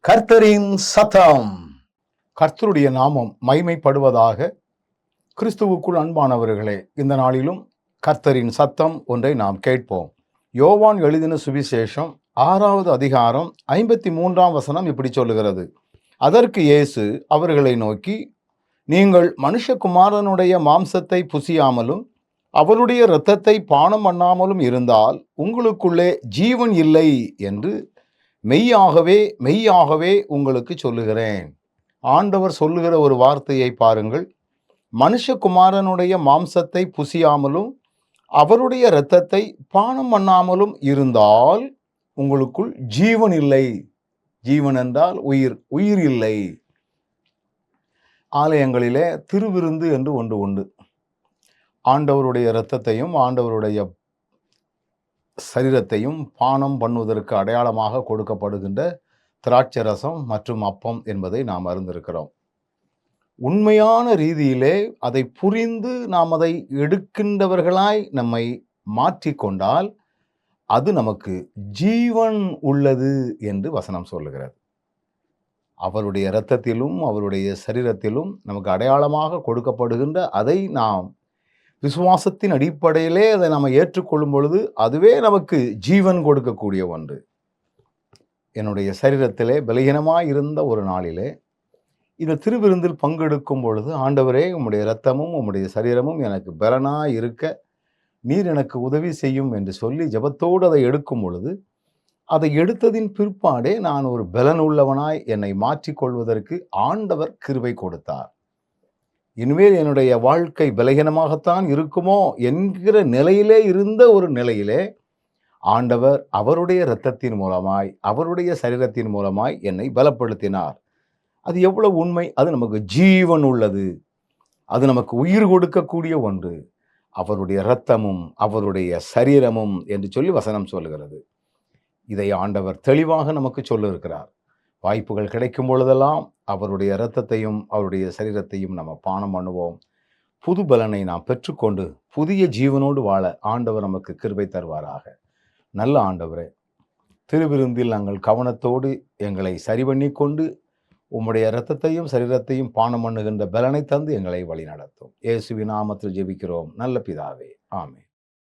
கர்த்தரின் சத்தம். கர்த்தருடைய நாமம் மைமைப்படுவதாக. கிறிஸ்துவுக்குள் அன்பானவர்களே, இந்த நாளிலும் கர்த்தரின் சத்தம் ஒன்றை நாம் கேட்போம். யோவான் எழுதின சுவிசேஷம் 6வது அதிகாரம் 53ஆம் வசனம் இப்படி சொல்லுகிறது. அதற்கு இயேசு அவர்களை நோக்கி, நீங்கள் மனுஷகுமாரனுடைய மாம்சத்தை புசியாமலும் அவருடைய இரத்தத்தை பானம் பண்ணாமலும் இருந்தால் உங்களுக்குள்ளே ஜீவன் இல்லை என்று மெய்யாகவே மெய்யாகவே உங்களுக்கு சொல்லுகிறேன். ஆண்டவர் சொல்லுகிற ஒரு வார்த்தையை பாருங்கள். மனுஷகுமாரனுடைய மாம்சத்தை புசியாமலும் அவருடைய இரத்தத்தை பானம் பண்ணாமலும் இருந்தால் உங்களுக்குள் ஜீவன் இல்லை. ஜீவன் என்றால் உயிர், உயிர் இல்லை. ஆலயங்களிலே திருவிருந்து என்று ஒன்று உண்டு. ஆண்டவருடைய இரத்தத்தையும் ஆண்டவருடைய சரீரத்தையும் பானம் பண்ணுவதற்கு அடையாளமாக கொடுக்கப்படுகின்ற திராட்சை ரசம் மற்றும் அப்பம் என்பதை நாம் அறிந்திருக்கிறோம். உண்மையான ரீதியிலே அதை புரிந்து நாம் அதை எடுக்கின்றவர்களாய் நம்மை மாற்றிக்கொண்டால் அது நமக்கு ஜீவன் உள்ளது என்று வசனம் சொல்லுகிறது. அவருடைய இரத்தத்திலும் அவருடைய சரீரத்திலும் நமக்கு அடையாளமாக கொடுக்கப்படுகின்ற அதை நாம் விசுவாசத்தின் அடிப்படையிலே அதை நாம் ஏற்றுக்கொள்ளும் பொழுது அதுவே நமக்கு ஜீவன் கொடுக்கக்கூடிய ஒன்று. என்னுடைய சரீரத்திலே பலகீனமாய் இருந்த ஒரு நாளிலே இந்த திருவிருந்தில் பங்கெடுக்கும் பொழுது, ஆண்டவரே, உம்முடைய இரத்தமும் உம்முடைய சரீரமும் எனக்கு பலனாய் இருக்க நீர் எனக்கு உதவி செய்யும் என்று சொல்லி ஜெபத்தோடு அதை எடுக்கும் பொழுது, அதை எடுத்ததின் பிற்பாடே நான் ஒரு பலன் உள்ளவனாய் என்னை மாற்றிக்கொள்வதற்கு ஆண்டவர் கிருபை கொடுத்தார். இனிமேல் என்னுடைய வாழ்க்கை பலகீனமாகத்தான் இருக்குமோ என்கிற நிலையிலே இருந்த ஒரு நிலையிலே ஆண்டவர் அவருடைய இரத்தத்தின் மூலமாய் அவருடைய சரீரத்தின் மூலமாய் என்னை பலப்படுத்தினார். அது எவ்வளவு உண்மை! அது நமக்கு ஜீவன் உள்ளது. அது நமக்கு உயிர் கொடுக்கக்கூடிய ஒன்று. அவருடைய இரத்தமும் அவருடைய சரீரமும் என்று சொல்லி வசனம் சொல்லுகிறது. இதை ஆண்டவர் தெளிவாக நமக்கு சொல்லியிருக்கிறார். வாய்ப்புகள் கிடைக்கும் பொழுதெல்லாம் அவருடைய இரத்தத்தையும் அவருடைய சரீரத்தையும் நம்ம பானம் பண்ணுவோம். புது பலனை நாம் பெற்றுக்கொண்டு புதிய ஜீவனோடு வாழ ஆண்டவர் நமக்கு கிருபை தருவாராக. நல்ல ஆண்டவரே, திருவிருந்தில் நாங்கள் கவனத்தோடு எங்களை சரி பண்ணி கொண்டு உம்முடைய இரத்தத்தையும் சரீரத்தையும் பானம் பண்ணுகின்ற பலனை தந்து எங்களை வழி நடத்தும். இயேசுவின் நாமத்தில் ஜெபிக்கிறோம் நல்ல பிதாவே, ஆமென்.